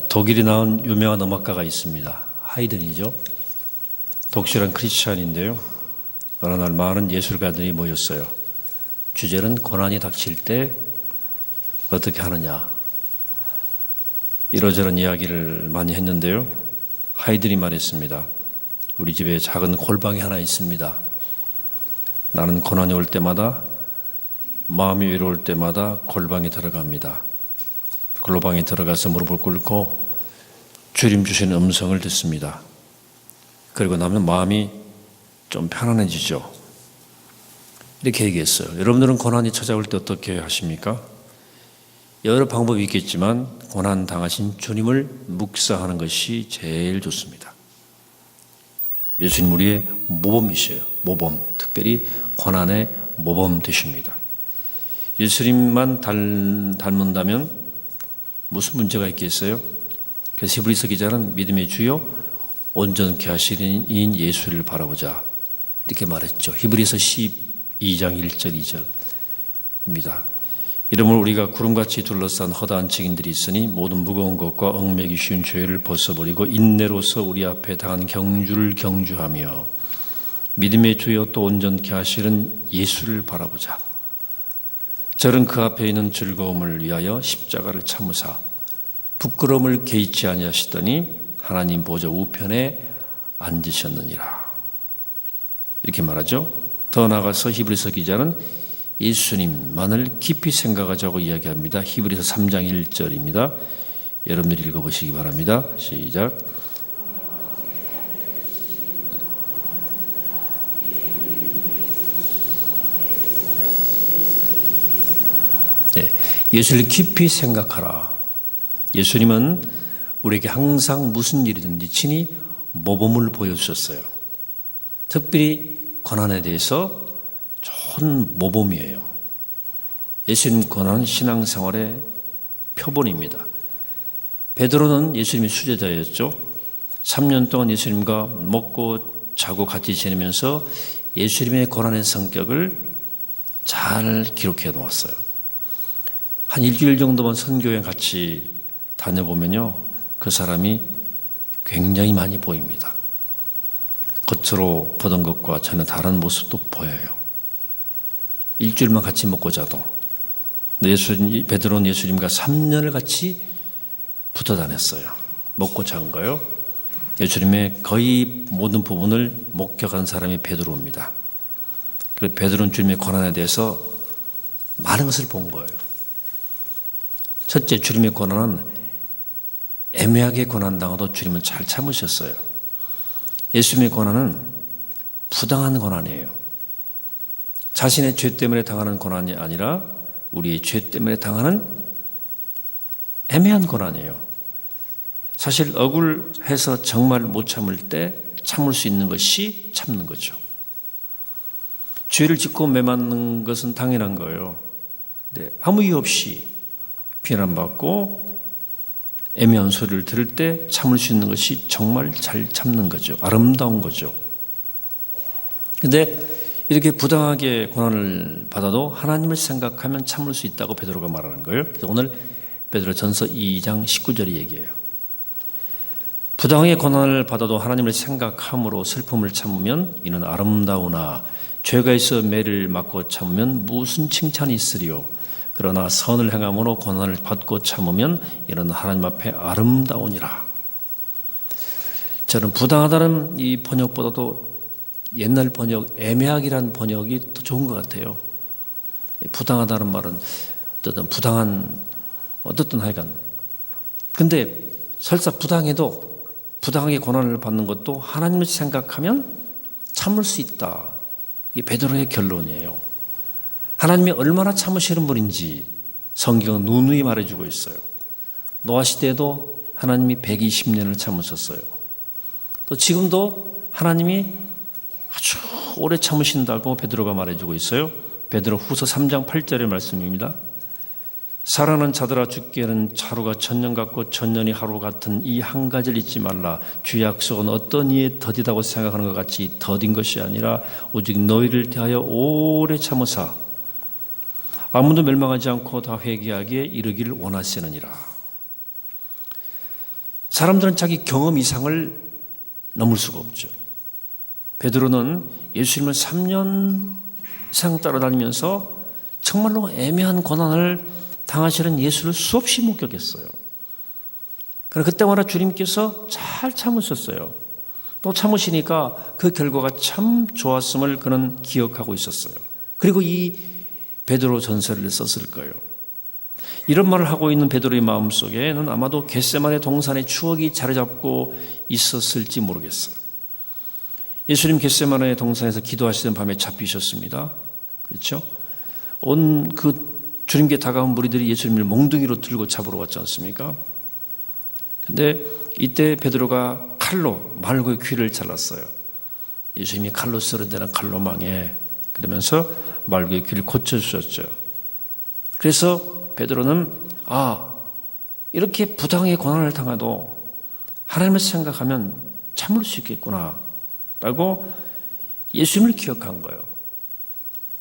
독일이 나온 유명한 음악가가 있습니다. 하이든이죠. 독실한 크리스찬인데요. 어느 날 많은 예술가들이 모였어요. 주제는 고난이 닥칠 때 어떻게 하느냐. 이러저런 이야기를 많이 했는데요. 하이든이 말했습니다. 우리 집에 작은 골방이 하나 있습니다. 나는 고난이 올 때마다, 마음이 외로울 때마다 골방에 들어갑니다. 골방에 들어가서 무릎을 꿇고 주님 주시는 음성을 듣습니다. 그리고 나면 마음이 좀 편안해지죠. 이렇게 얘기했어요. 여러분들은 고난이 찾아올 때 어떻게 하십니까? 여러 방법이 있겠지만 고난 당하신 주님을 묵상하는 것이 제일 좋습니다. 예수님 우리의 모범이셔요. 모범, 특별히 고난의 모범 되십니다. 예수님만 닮는다면 무슨 문제가 있겠어요? 그래서 히브리서 기자는 믿음의 주요 온전케 하시는 이인 예수를 바라보자 이렇게 말했죠. 히브리서 12장 1절 2절입니다. 이러므로 우리가 구름같이 둘러싼 허다한 증인들이 있으니 모든 무거운 것과 얽매기 쉬운 죄를 벗어버리고 인내로서 우리 앞에 당한 경주를 경주하며 믿음의 주요 또 온전케 하시는 예수를 바라보자. 저는 그 앞에 있는 즐거움을 위하여 십자가를 참으사 부끄러움을 개의치 아니하시더니 하나님 보좌 우편에 앉으셨느니라. 이렇게 말하죠. 더 나아가서 히브리서 기자는 예수님만을 깊이 생각하자고 이야기합니다. 히브리서 3장 1절입니다. 여러분들이 읽어보시기 바랍니다. 시작. 네, 예수를 깊이 생각하라. 예수님은 우리에게 항상 무슨 일이든지 친히 모범을 보여주셨어요. 특별히 고난에 대해서 좋은 모범이에요. 예수님 고난은 신앙생활의 표본입니다. 베드로는 예수님의 수제자였죠. 3년 동안 예수님과 먹고 자고 같이 지내면서 예수님의 고난의 성격을 잘 기록해 놓았어요. 한 일주일 정도만 선교여행 같이 다녀보면요. 그 사람이 굉장히 많이 보입니다. 겉으로 보던 것과 전혀 다른 모습도 보여요. 일주일만 같이 먹고 자도. 베드로는 예수님과 3년을 같이 붙어 다녔어요. 먹고 잔 거요. 예수님의 거의 모든 부분을 목격한 사람이 베드로입니다. 그리고 베드로는 주님의 고난에 대해서 많은 것을 본 거예요. 첫째, 주님의 고난은 애매하게 고난당해도 주님은 잘 참으셨어요. 예수님의 고난은 부당한 고난이에요. 자신의 죄 때문에 당하는 고난이 아니라 우리의 죄 때문에 당하는 애매한 고난이에요. 사실 억울해서 정말 못 참을 때 참을 수 있는 것이 참는 거죠. 죄를 짓고 매맞는 것은 당연한 거예요. 근데 아무 이유 없이 비난받고 애매한 소리를 들을 때 참을 수 있는 것이 정말 잘 참는 거죠. 아름다운 거죠. 그런데 이렇게 부당하게 고난을 받아도 하나님을 생각하면 참을 수 있다고 베드로가 말하는 거예요. 그래서 오늘 베드로전서 2장 19절의 얘기예요. 부당하게 고난을 받아도 하나님을 생각함으로 슬픔을 참으면 이는 아름다우나 죄가 있어 매를 맞고 참으면 무슨 칭찬이 있으리요. 그러나 선을 행함으로 고난을 받고 참으면 이는 하나님 앞에 아름다우니라. 저는 부당하다는 이 번역보다도 옛날 번역, 애매하기란 번역이 더 좋은 것 같아요. 부당하다는 말은 어쨌든 어떻든 하여간. 근데 설사 부당해도 부당하게 고난을 받는 것도 하나님을 생각하면 참을 수 있다. 이게 베드로의 결론이에요. 하나님이 얼마나 참으시는 분인지 성경은 누누이 말해주고 있어요. 노아 시대에도 하나님이 120년을 참으셨어요. 또 지금도 하나님이 아주 오래 참으신다고 베드로가 말해주고 있어요. 베드로 후서 3장 8절의 말씀입니다. 사랑하는 자들아 죽기에는 하루가 천년 같고 천년이 하루 같은 이 한 가지를 잊지 말라. 주의 약속은 어떤 이에 더디다고 생각하는 것 같이 더딘 것이 아니라 오직 너희를 대하여 오래 참으사 아무도 멸망하지 않고 다 회개하기에 이르기를 원하시느니라. 사람들은 자기 경험 이상을 넘을 수가 없죠. 베드로는 예수님을 3년 이상 따라다니면서 정말로 애매한 고난을 당하시는 예수를 수없이 목격했어요. 그러나 그때마다 주님께서 잘 참으셨어요. 또 참으시니까 그 결과가 참 좋았음을 그는 기억하고 있었어요. 그리고 이 베드로 전설을 썼을 거예요. 이런 말을 하고 있는 베드로의 마음속에는 아마도 겟세마네 동산의 추억이 자리 잡고 있었을지 모르겠어요. 예수님 겟세마네 동산에서 기도하시던 밤에 잡히셨습니다. 그렇죠? 온 주님께 다가온 무리들이 예수님을 몽둥이로 들고 잡으러 왔지 않습니까? 근데 이때 베드로가 칼로 말고의 귀를 잘랐어요. 예수님이 칼로 썰어대는 칼로 망해. 그러면서 말고의 귀를 고쳐주셨죠. 그래서 베드로는 이렇게 부당하게 고난을 당해도 하나님을 생각하면 참을 수 있겠구나 라고 예수님을 기억한 거예요.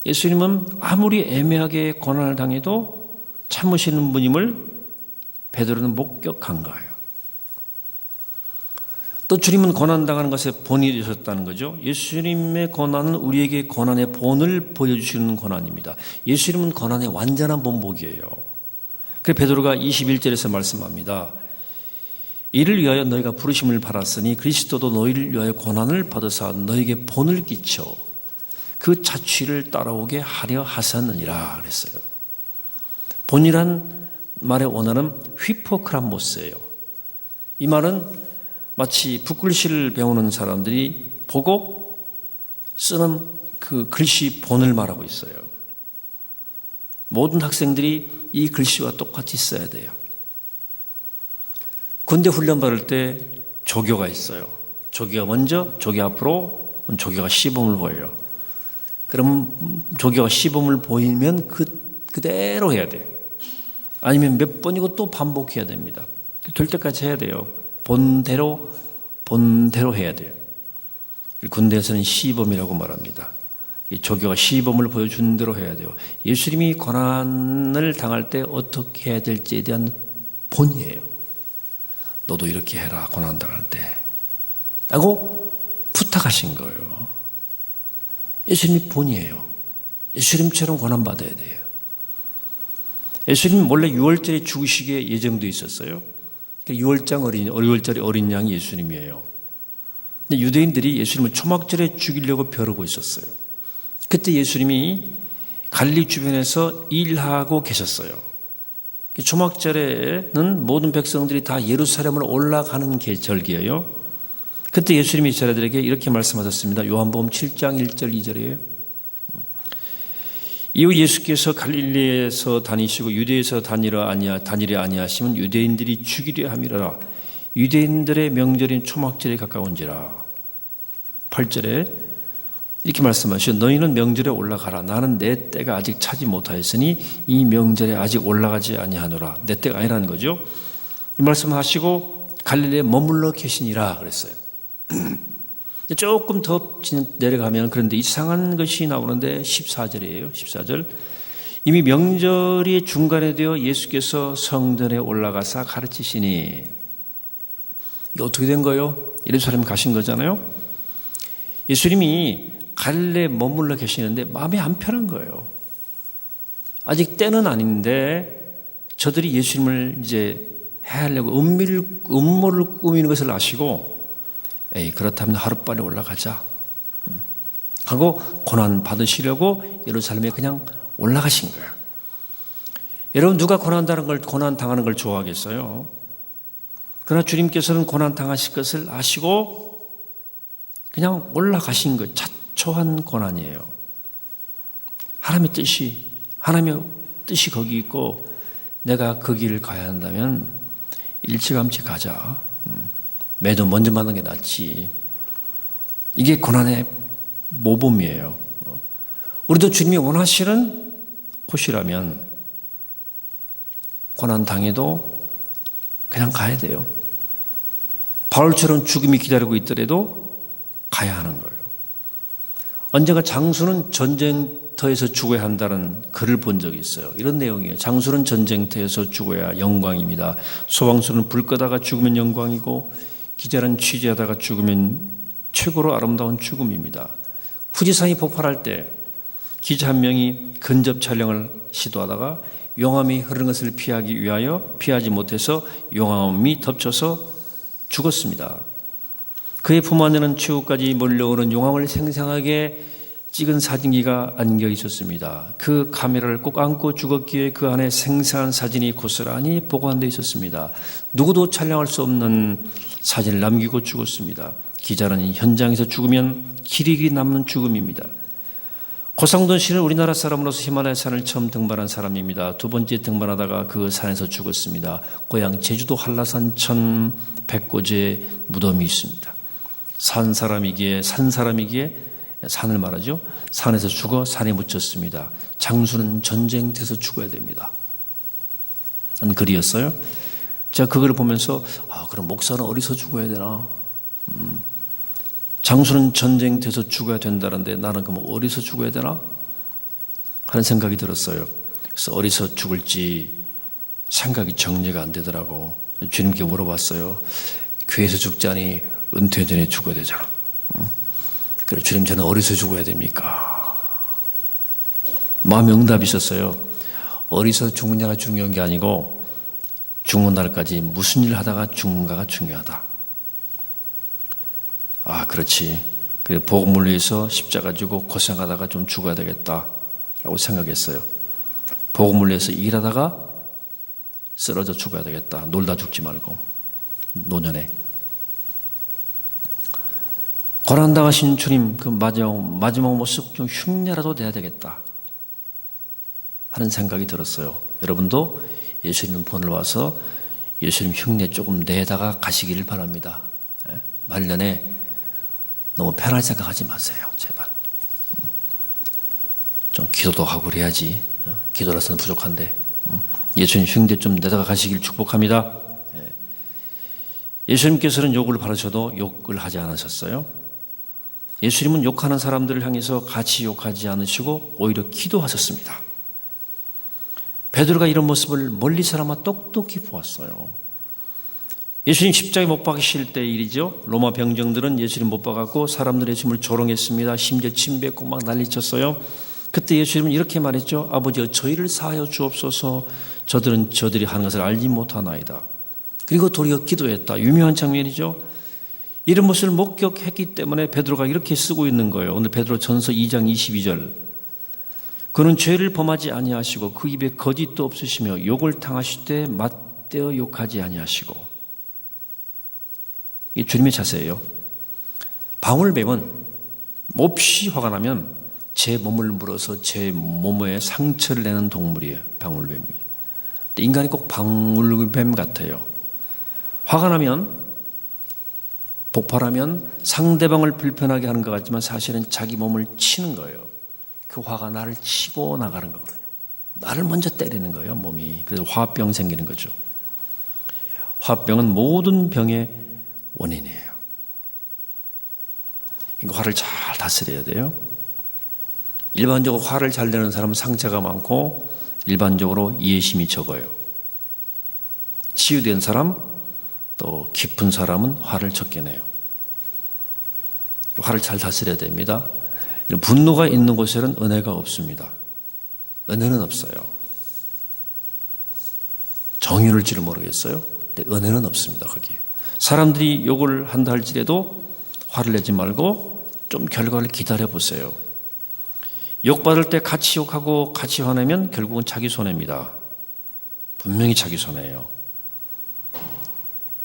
예수님은 아무리 애매하게 고난을 당해도 참으시는 분임을 베드로는 목격한 거예요. 또 주님은 고난당하는 것에 본이 되셨다는 거죠. 예수님의 고난은 우리에게 고난의 본을 보여주시는 고난입니다. 예수님은 고난의 완전한 본보기예요. 그래서 베드로가 21절에서 말씀합니다. 이를 위하여 너희가 부르심을 받았으니 그리스도도 너희를 위하여 고난을 받으사 너희에게 본을 끼쳐 그 자취를 따라오게 하려 하셨느니라 그랬어요. 본이란 말의 원어는 휘포크라모스예요. 이 말은 마치 붓글씨를 배우는 사람들이 보고 쓰는 그 글씨 본을 말하고 있어요. 모든 학생들이 이 글씨와 똑같이 써야 돼요. 군대 훈련 받을 때 조교가 있어요. 조교가 먼저 조교 앞으로 조교가 시범을 보여요. 그러면 조교가 시범을 보이면 그대로 해야 돼요. 아니면 몇 번이고 또 반복해야 됩니다. 될 때까지 해야 돼요. 본대로 해야 돼요. 군대에서는 시범이라고 말합니다. 조교가 시범을 보여준 대로 해야 돼요. 예수님이 고난을 당할 때 어떻게 해야 될지에 대한 본이에요. 너도 이렇게 해라 고난 당할 때 라고 부탁하신 거예요. 예수님이 본이에요. 예수님처럼 고난받아야 돼요. 예수님 원래 6월절에 죽으시기에 예정돼 있었어요. 6월절이 어린 양이 예수님이에요. 근데 유대인들이 예수님을 초막절에 죽이려고 벼르고 있었어요. 그때 예수님이 갈릴리 주변에서 일하고 계셨어요. 초막절에는 모든 백성들이 다 예루살렘을 올라가는 절기예요. 그때 예수님이 이스라엘들에게 이렇게 말씀하셨습니다. 요한복음 7장 1절 2절이에요. 이후 예수께서 갈릴리에서 다니시고 유대에서 다니려 아니하시면 유대인들이 죽이려 함이라. 유대인들의 명절인 초막절에 가까운지라. 8절에 이렇게 말씀하시죠. 너희는 명절에 올라가라. 나는 내 때가 아직 차지 못하였으니 이 명절에 아직 올라가지 아니하노라. 내 때가 아니라는 거죠. 이 말씀하시고 갈릴리에 머물러 계시니라 그랬어요. 조금 더 내려가면 그런데 이상한 것이 나오는데 14절이에요. 14절. 이미 명절이 중간에 되어 예수께서 성전에 올라가사 가르치시니. 이게 어떻게 된 거예요? 예루살렘 가신 거잖아요. 예수님이 갈릴리에 머물러 계시는데 마음이 안 편한 거예요. 아직 때는 아닌데 저들이 예수님을 이제 해하려고 음모를 꾸미는 것을 아시고 그렇다면 하루빨리 올라가자 하고 고난 받으시려고 예루살렘에 그냥 올라가신 거예요. 여러분 누가 고난 당하는 걸 좋아하겠어요? 그러나 주님께서는 고난 당하실 것을 아시고 그냥 올라가신 것 자초한 고난이에요. 하나님의 뜻이 거기 있고 내가 그 길을 가야 한다면 일찌감치 가자. 매도 먼저 만난 게 낫지. 이게 고난의 모범이에요. 우리도 주님이 원하시는 곳이라면 고난 당해도 그냥 가야 돼요. 바울처럼 죽음이 기다리고 있더라도 가야 하는 거예요. 언젠가 장수는 전쟁 전쟁터에서 죽어야 한다는 글을 본 적이 있어요. 이런 내용이에요. 장수는 전쟁터에서 죽어야 영광입니다. 소방수는 불 끄다가 죽으면 영광이고, 기자는 취재하다가 죽으면 최고로 아름다운 죽음입니다. 후지산이 폭발할 때 기자 한 명이 근접 촬영을 시도하다가 용암이 흐르는 것을 피하기 위하여 피하지 못해서 용암이 덮쳐서 죽었습니다. 그의 품 안에는 최후까지 몰려오는 용암을 생생하게 찍은 사진기가 안겨 있었습니다. 그 카메라를 꼭 안고 죽었기에 그 안에 생생한 사진이 고스란히 보관되어 있었습니다. 누구도 촬영할 수 없는 사진을 남기고 죽었습니다. 기자는 현장에서 죽으면 길이 남는 죽음입니다. 고상돈 씨는 우리나라 사람으로서 히말라야 산을 처음 등반한 사람입니다. 두 번째 등반하다가 그 산에서 죽었습니다. 고향 제주도 한라산 1100고지에 무덤이 있습니다. 산 사람이기에 산을 말하죠. 산에서 죽어 산에 묻혔습니다. 장수는 전쟁터에서 죽어야 됩니다. 한 글이었어요. 제가 그걸 보면서 그럼 목사는 어디서 죽어야 되나? 장수는 전쟁터에서 죽어야 된다는데 나는 그럼 어디서 죽어야 되나? 하는 생각이 들었어요. 그래서 어디서 죽을지 생각이 정리가 안 되더라고. 주님께 물어봤어요. 교회에서 죽자니 은퇴 전에 죽어야 되잖아. 그래, 주님, 저는 어디서 죽어야 됩니까? 마음에 응답이 있었어요. 어디서 죽느냐가 중요한 게 아니고 죽는 날까지 무슨 일을 하다가 죽는가가 중요하다. 그렇지. 그래, 복음을 위해서 십자가 지고 고생하다가 좀 죽어야 되겠다라고 생각했어요. 복음을 위해서 일하다가 쓰러져 죽어야 되겠다. 놀다 죽지 말고 노년에. 고난당하신 주님 그 마지막 모습 좀 흉내라도 내야 되겠다 하는 생각이 들었어요. 여러분도 예수님 본을 와서 예수님 흉내 조금 내다가 가시기를 바랍니다. 말년에 너무 편할 생각하지 마세요. 제발. 좀 기도도 하고 그래야지. 기도라서는 부족한데. 예수님 흉내 좀 내다가 가시길 축복합니다. 예수님께서는 욕을 바르셔도 욕을 하지 않으셨어요. 예수님은 욕하는 사람들을 향해서 같이 욕하지 않으시고 오히려 기도하셨습니다. 베드로가 이런 모습을 멀리서나마 똑똑히 보았어요. 예수님 십자가에 못 박히실 때 일이죠. 로마 병정들은 예수님 못 박았고 사람들의 예수님을 조롱했습니다. 심지어 침 뱉고 막 난리쳤어요. 그때 예수님은 이렇게 말했죠. 아버지여 저희를 사하여 주옵소서. 저들은 저들이 하는 것을 알지 못하나이다. 그리고 도리어 기도했다. 유명한 장면이죠. 이런 모습을 목격했기 때문에 베드로가 이렇게 쓰고 있는 거예요. 오늘 베드로 전서 2장 22절. 그는 죄를 범하지 아니하시고 그 입에 거짓도 없으시며 욕을 당하실 때 맞대어 욕하지 아니하시고. 이게 주님의 자세예요. 방울뱀은 몹시 화가 나면 제 몸을 물어서 제 몸에 상처를 내는 동물이에요. 방울뱀이. 인간이 꼭 방울뱀 같아요. 화가 나면 폭발하면 상대방을 불편하게 하는 것 같지만 사실은 자기 몸을 치는 거예요. 그 화가 나를 치고 나가는 거거든요. 나를 먼저 때리는 거예요, 몸이. 그래서 화병 생기는 거죠. 화병은 모든 병의 원인이에요. 그러니까 화를 잘 다스려야 돼요. 일반적으로 화를 잘 내는 사람은 상처가 많고 일반적으로 이해심이 적어요. 치유된 사람, 또 깊은 사람은 화를 적게 내요. 화를 잘 다스려야 됩니다. 분노가 있는 곳에는 은혜가 없습니다. 은혜는 없어요. 정의를지를 모르겠어요. 근데 은혜는 없습니다. 거기 사람들이 욕을 한다 할지라도 화를 내지 말고 좀 결과를 기다려 보세요. 욕받을 때 같이 욕하고 같이 화내면 결국은 자기 손해입니다. 분명히 자기 손해예요.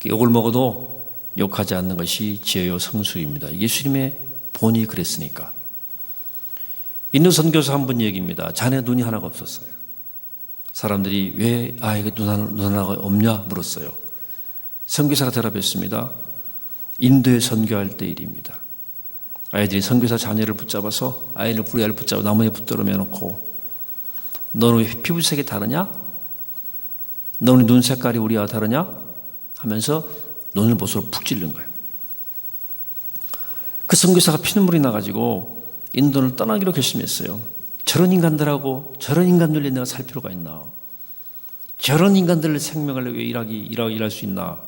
욕을 먹어도 욕하지 않는 것이 지혜요 성수입니다. 예수님의 본이 그랬으니까. 인도 선교사 한 분 얘기입니다. 자네 눈이 하나가 없었어요. 사람들이 왜 아이가 눈 하나가 없냐 물었어요. 선교사가 대답했습니다. 인도에 선교할 때 일입니다. 아이들이 선교사 자녀를 붙잡아서 아이를 붙잡아 나무에 붙들어 매놓고 너는 왜 피부색이 다르냐? 너는 눈 색깔이 우리와 다르냐? 하면서 눈을 못으로 푹 찔른 거예요. 그 선교사가 피눈물이 나가지고 인도를 떠나기로 결심했어요. 저런 인간들하고 저런 인간들에 내가 살 필요가 있나? 저런 인간들의 생명을 왜 일할 수 있나?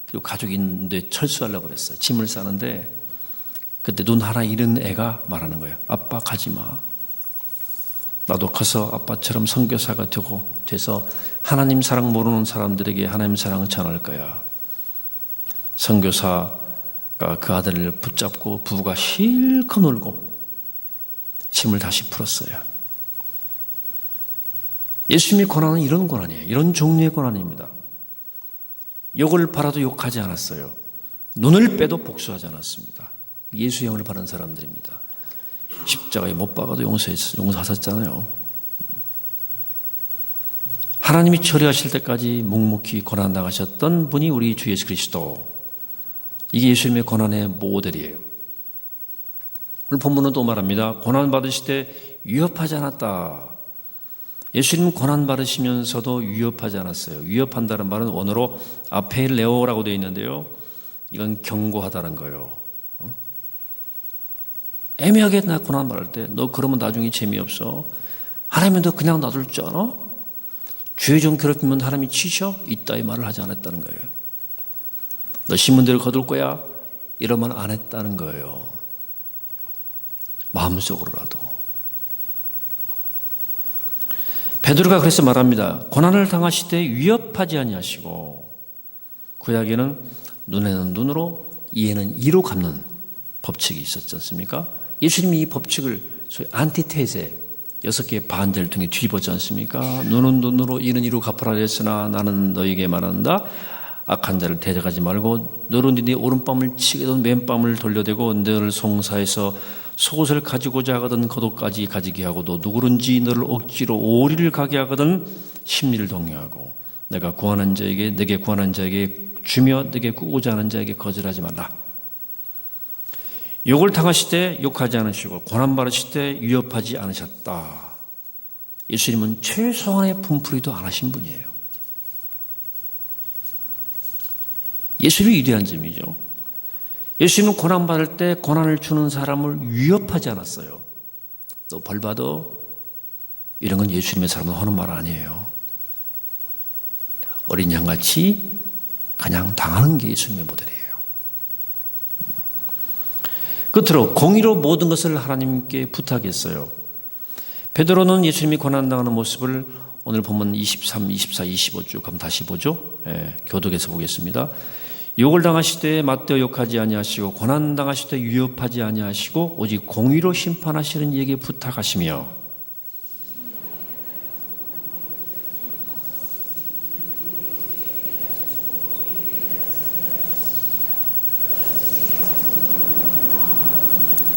그리고 가족이 있는데 철수하려고 그랬어요. 짐을 싸는데 그때 눈 하나 잃은 애가 말하는 거예요. 아빠 가지 마. 나도 커서 아빠처럼 선교사가 돼서 하나님 사랑 모르는 사람들에게 하나님 사랑을 전할 거야. 선교사가 그 아들을 붙잡고 부부가 실컷 울고 힘을 다시 풀었어요. 예수님의 고난은 이런 고난이에요. 이런 종류의 고난입니다. 욕을 받아도 욕하지 않았어요. 눈을 빼도 복수하지 않았습니다. 예수의 영을 받은 사람들입니다. 십자가에 못 박아도 용서하셨잖아요. 하나님이 처리하실 때까지 묵묵히 고난당하셨던 분이 우리 주 예수 그리스도. 이게 예수님의 고난의 모델이에요. 오늘 본문은 또 말합니다. 고난받으실 때 위협하지 않았다. 예수님은 고난받으시면서도 위협하지 않았어요. 위협한다는 말은 원어로 아펠레오라고 되어 있는데요. 이건 경고하다는 거예요. 애매하게 나 고난받을 때 너 그러면 나중에 재미없어. 하나님은 너 그냥 놔둘 줄 알아? 죄 좀 괴롭히면 하나님이 치셔? 이따위 말을 하지 않았다는 거예요. 너 신문대로 거둘 거야? 이러면 안 했다는 거예요. 마음속으로라도. 베드로가 그래서 말합니다. 고난을 당하실 때 위협하지 아니하시고 구약에는 눈에는 눈으로 이에는 이로 갚는 법칙이 있었지 않습니까? 예수님이 이 법칙을 소위 안티테세 6개의 반대를 통해 뒤집었지 않습니까? 눈은 눈으로 이는 이로 갚으라 했으나 나는 너에게 말한다. 악한 자를 대적하지 말고 너로 네 오른뺨을 치거든 왼뺨을 돌려대고 너를 송사해서 속옷을 가지고자 하거든 겉옷까지 가지게 하고 또 누구든지 너를 억지로 오리를 가게 하거든 심리를 동요하고 내가 구하는 자에게 내게 구하는 자에게 주며 내게 꾸고자 하는 자에게 거절하지 말라. 욕을 당하실 때 욕하지 않으시고 고난받으실 때 위협하지 않으셨다. 예수님은 최소한의 분풀이도 안 하신 분이에요. 예수님이 위대한 점이죠. 예수님은 고난받을 때 고난을 주는 사람을 위협하지 않았어요. 너 벌 받아. 이런 건 예수님의 사람은 하는 말 아니에요. 어린 양같이 그냥 당하는 게 예수님의 모델이에요. 끝으로 공의로 모든 것을 하나님께 부탁했어요. 베드로는 예수님이 고난당하는 모습을 오늘 보면 23, 24, 25 쭉 한번 다시 보죠. 교독에서 보겠습니다. 욕을 당하실 때 맞대어 욕하지 아니하시고 고난 당하실 때 위협하지 아니하시고 오직 공의로 심판하시는 이에게 부탁하시며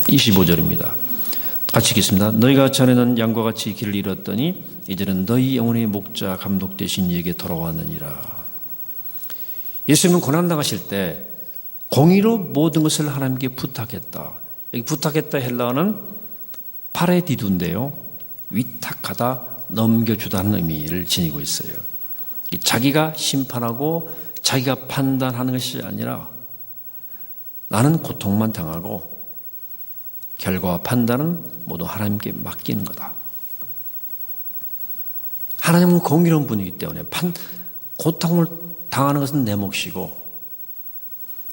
25절입니다. 같이 읽겠습니다. 너희가 전에는 양과 같이 길을 잃었더니 이제는 너희 영혼의 목자 감독 되신 이에게 돌아왔느니라. 예수님은 고난당하실 때 공의로 모든 것을 하나님께 부탁했다. 여기 부탁했다 헬라어는 파레디두인데요. 위탁하다, 넘겨주다는 의미를 지니고 있어요. 자기가 심판하고 자기가 판단하는 것이 아니라 나는 고통만 당하고 결과와 판단은 모두 하나님께 맡기는 거다. 하나님은 공의로운 분이기 때문에 고통을 당하는 것은 내 몫이고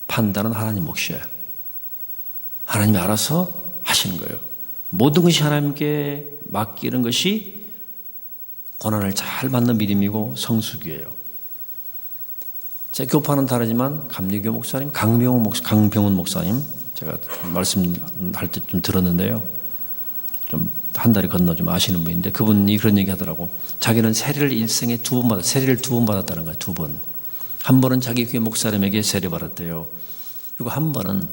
판단은 하나님 몫이에요. 하나님이 알아서 하시는 거예요. 모든 것이 하나님께 맡기는 것이 고난을 잘 받는 믿음이고 성숙이에요. 제 교파는 다르지만 감리교 목사님, 강병훈 목사님 제가 말씀할 때 좀 들었는데요. 좀 한 달이 건너 좀 아시는 분인데 그분이 그런 얘기 하더라고. 자기는 세례를 일생에 세례를 2번 받았다는 거예요. 2번. 한 번은 자기 교회 목사님에게 세례 받았대요. 그리고 한 번은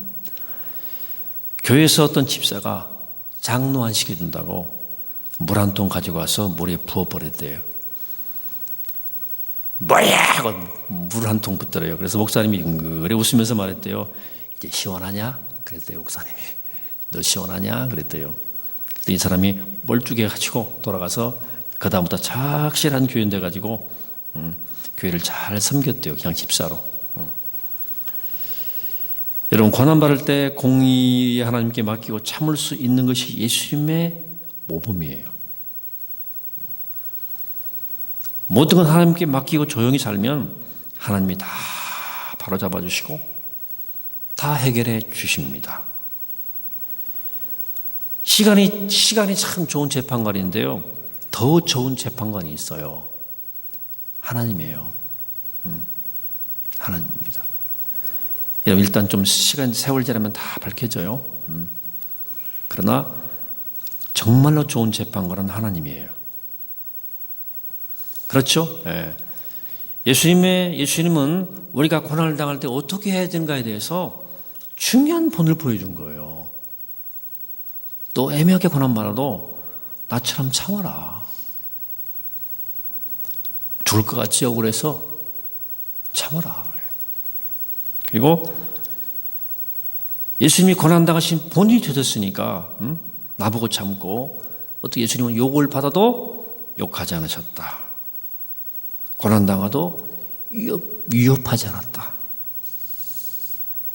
교회에서 어떤 집사가 장로 안 시켜준다고 물 한 통 가지고 와서 물에 부어버렸대요. 뭐야! 하고 물 한 통 붓더래요. 그래서 목사님이 그래 웃으면서 말했대요. 이제 시원하냐? 그랬대요. 목사님이. 너 시원하냐? 그랬대요. 이 사람이 멀쩡해 가지고 돌아가서 그 다음부터 착실한 교인 돼 가지고 교회를 잘 섬겼대요. 그냥 집사로. 여러분 고난 받을 때 공의 하나님께 맡기고 참을 수 있는 것이 예수님의 모범이에요. 모든 건 하나님께 맡기고 조용히 살면 하나님이 다 바로잡아 주시고 다 해결해 주십니다. 시간이 참 좋은 재판관인데요. 더 좋은 재판관이 있어요. 하나님이에요. 하나님입니다. 여러분 일단 좀 세월 지나면 다 밝혀져요. 그러나 정말로 좋은 재판관은 하나님이에요. 그렇죠? 예. 예수님은 우리가 고난을 당할 때 어떻게 해야 되는가에 대해서 중요한 본을 보여준 거예요. 너 애매하게 고난받아도 나처럼 참아라. 죽을 것 같지 억울해서 참아라. 그리고 예수님이 고난당하신 본인이 되셨으니까 나보고 참고 어떻게 예수님은 욕을 받아도 욕하지 않으셨다. 고난당하도 위협하지 않았다.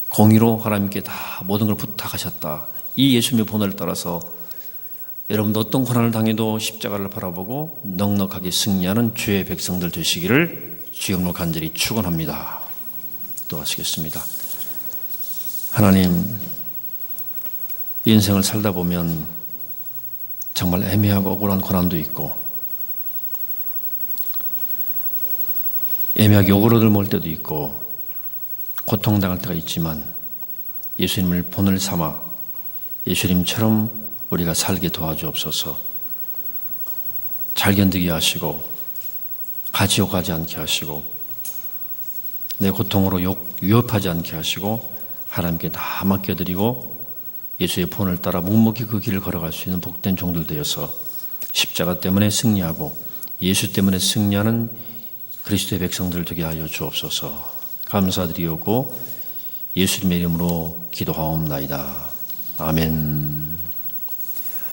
공의로 하나님께 다 모든 걸 부탁하셨다. 이 예수님의 본을 따라서 여러분도 어떤 고난을 당해도 십자가를 바라보고 넉넉하게 승리하는 주의 백성들 되시기를 주님으로 간절히 축원합니다. 기도하시겠습니다. 하나님, 인생을 살다 보면 정말 애매하고 억울한 고난도 있고 애매하게 억울을 먹을 때도 있고 고통당할 때가 있지만 예수님을 본을 삼아 예수님처럼 우리가 살게 도와주옵소서. 잘 견디게 하시고 가지욕하지 않게 하시고 내 고통으로 위협하지 않게 하시고 하나님께 다 맡겨드리고 예수의 본을 따라 묵묵히 그 길을 걸어갈 수 있는 복된 종들 되어서 십자가 때문에 승리하고 예수 때문에 승리하는 그리스도의 백성들 되게 하여 주옵소서. 감사드리오고 예수님의 이름으로 기도하옵나이다. 아멘.